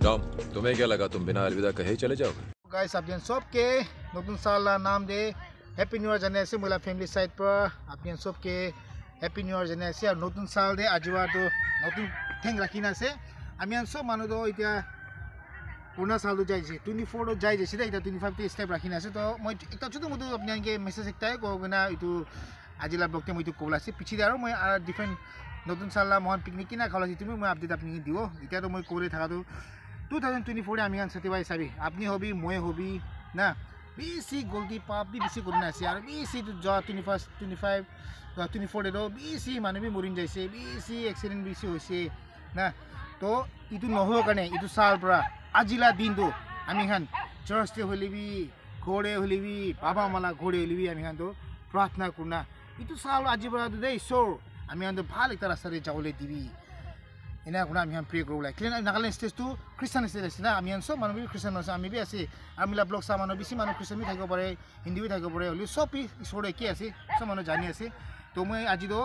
Tom, तुम्हें क्या लगा तुम बिना अलविदा कहे चले जाओगे? गाइस आप सबके नतुन साल नाम दे हैप्पी न्यू ईयर जाने से मोला फैमिली साइड पर आप सबके हैप्पी न्यू ईयर जाने से और नतुन साल दे आजवा तो नतुन थैंक रखिना से আমি सब मानु दो इतना पुना साल तो जाए 24 तो जाए जैसे इतना 25 ते स्टेप रखिना से तो मैं इतना चुतो मुझे अपने के मैसेज एक टाइम को बिना इतु आजिला ब्लॉग ते मुझे कोला से पीछे दारो मैं डिफरेंट नतुन साल ला मोहन पिकनिक किना खाला जितु मैं अपडेट अपनी दियो इतना तो मैं कोरे था तो 2024 আমি গান সাথে ভাই সাবি আপনি হবি মই হবি না বেশি গলতি পাপ বি বেশি করনা আছে আর বেশি তো যা 21 25 24 এর বেশি মানবি মরিন যাইছে বেশি অ্যাক্সিডেন্ট বেশি হইছে না তো ইতু নহো কানে ইতু সাল পরা আজিলা দিন তো আমি খান চার্চতে হলিবি ঘোড়ে হলিবি বাবা মালা ঘোড়ে হলিবি আমি খান তো প্রার্থনা করনা ইতু সাল আজি পরা দে ঈশ্বর আমি খান তো ভাল একটা রাস্তায় যাওলে দিবি এনা কোনা আমি প্রে করব লাই ক্লিন নাগালেন্ড স্টেজ টু খ্রিস্টান স্টেজ আছে না আমি সব মানুষ খ্রিস্টান আছে আমি বি আছে আমি লা ব্লগ সামানো বেশি মানুষ খ্রিস্টান থাকিব পারে হিন্দী বি থাকিব পারে হলি সব ঈশ্বরে কি আছে সব মানুষ জানি আছে তো মই আজি তো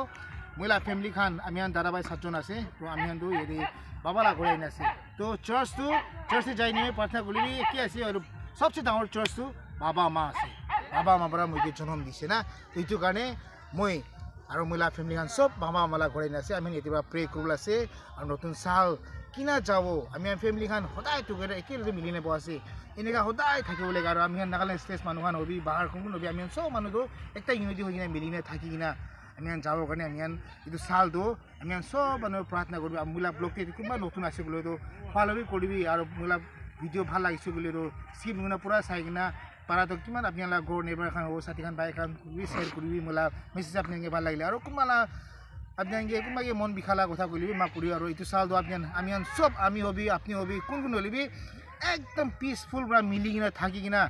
মহিলা ফ্যামিলি খান আমি দাদা ভাই সাতজন আছে তো আমি তো এদি বাবালা করে আইনা আছে তো চার্চে যাই নিয়ে প্রার্থনা করিবি কি আছে আর সবচেয়ে ডাঙর চার্চ তো বাবা মা আছে বাবা মা বড় মই জন্ম দিছে না এইটো কারণে মই আর মহিলা ফ্যামিলি খান সব বাবা মালা ঘরে আছে আমি এতিবা প্রে করব আছে আর নতুন সাল কিনা যাব আমি ফ্যামিলি খান সদায় টুগেদার একেলগে মিলি নেব আছে এনেকা সদায় থাকিব লাগে আর আমি নাগালেন্ড স্টেজ মানুহ খান হবি বাহার কোন হবি আমি সব মানুষ একটা ইউনিটি হয়ে কিনা মিলি নে থাকি কিনা আমি যাব কাৰণে আমি এইটো সাল তো আমি সব মানুহ প্রার্থনা করবি মহিলা ব্লগতে কোনবা নতুন আছে বলে তো ভালো করবি আর মহিলা ভিডিও ভাল লাগিছে বলে তো স্কিপ মানে পুরা চাই কিনা পারা তো কিমান আপনারা গড় নেবার খান ও সাথী খান বাই খান কুবি শেয়ার করবি মোলা মেসেজ আপনাকে ভাল লাগিলে আর কুমালা আপনাকে কুমাকে মন বিখালা কথা কইলিবি মা করি আর এইটো সাল তো আমি সব আমি হবি আপনি হবি কোন হলিবি একদম পিসফুল পুরা মিলি কিনা থাকি কিনা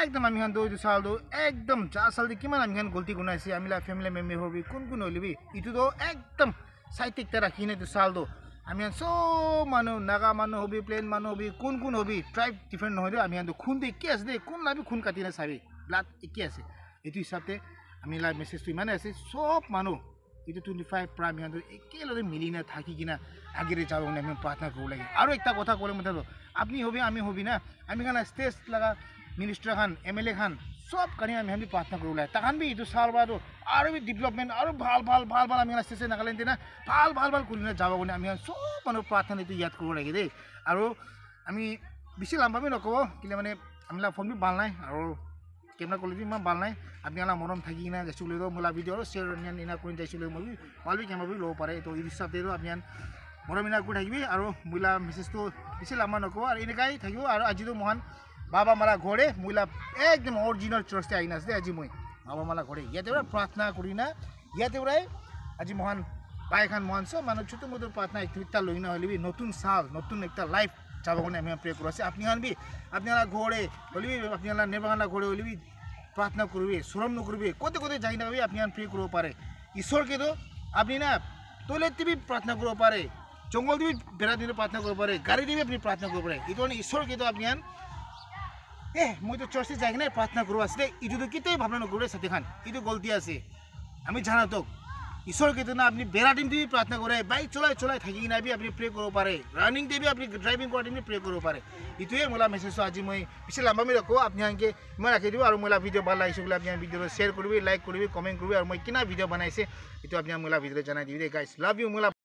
একদম আমি খান তো এইটো সাল তো একদম যা সাল কিমান আমি খান গলতি গুনাইছি আমিলা ফ্যামিলি মেম্বার হবি কোন হলিবি ইটো তো একদম সাইটিকটা রাখি না এইটো সাল তো আমি সব মানুষ নাগা মানুষ হবি প্লেন মানুষ হবি কোন হবি ট্রাইব ডিফারেন্ট নহয় আমি খুন দিয়ে একে আছে দেই কোন লাভি খুন কাটি না চাবি ব্লাড একে আছে এইটো হিসাবে আমি লাইভ মেসেজটো ইমানে আছে সব মানুষ এইটো 25 প্রা আমি একেলগে মিলি না থাকি কিনা আগেরে যাব না আমি প্রার্থনা করব লাগে আর একটা কথা করে মতে আপনি হবি আমি হবি না আমি খান স্টেজ লাগা মিনিস্টার খান এমএলএ খান সব কানি আমি প্রার্থনা করব লাগে তাহান বি এইটো সাল বাদো আৰু ডেভেলপমেন্ট আৰু ভাল আমি স্টেজ নাগালেন্ড না ভাল কৰি না যাব গনে আমি সব মানুহ প্ৰাৰ্থনা এইটো ইয়াদ কৰব লাগে দেই আৰু আমি বেছি লম্বাবি নকব কিলে মানে আমলা ফোন বি ভাল নাই আৰু কেমেরা কোয়ালিটি ইমান ভাল নাই আপনি আলা মরম থাকি কিনা যাইছিল মোলা ভিডিও শেয়ার ইনা করে যাইছিল মই ভালবি কেমেরা বি লব পারে তো এই হিসাবে আপনি মরম ইনা করে থাকিবি আর মহিলা মেসেজটো বেশি লম্বা নকব আর এনেকাই থাকিব আর আজি তো মহান বাবা মালা ঘরে মহিলা একদম অরিজিনাল চার্চতে আইন আছে আজি মই বাবা মালা ঘরে ইয়াতে প্রার্থনা করি না ইয়াতে আজি মহান বাইখান মহান সব মানুষ ছোট মোটো প্রার্থনা একটা লই না হলিবি নতুন সাল নতুন একটা লাইফ যাব কোনে আমি প্রে করছি আপনি আনবি আপনারা ঘরে হলিবি আপনারা নেবাগানা ঘরে হলিবি প্রার্থনা করবি শরম নকরবি কোতে যাই না হবি আপনি প্রে করব পারে ঈশ্বরকে তো আপনি না টয়লেট দিবি প্রার্থনা করব পারে জঙ্গল দিবি বেড়া দিবি প্রার্থনা করব পারে গাড়ি দিবি আপনি প্রার্থনা করব পারে এটা ঈশ্বরকে তো আপনি মই তো চার্চে যাই কিনা প্রার্থনা করব আসলে ইটো তো কিতেই ভাবনা নকরবে সাথে খান ইটো গলতি আছে আমি জানা তো ঈশ্বরকে তো না আপনি বেড়া ডিম দিবি প্রার্থনা করে বাইক চলাই থাকি কিনা আপনি প্রে করব পারে রানিং দিবি আপনি ড্রাইভিং করে দিবি প্রে করব পারে ইটোয়ে মোলা মেসেজ আজি মই পিছে লম্বামি রাখো আপনি আনকে মই রাখি দিব আর মোলা ভিডিও ভাল লাগিছে বলে আপনি ভিডিও শেয়ার করবি লাইক করবি কমেন্ট করবি আর মই কিনা ভিডিও বানাইছে এটা আপনি মোলা ভিডিও জানাই দিবি গাইস লাভ ইউ মোলা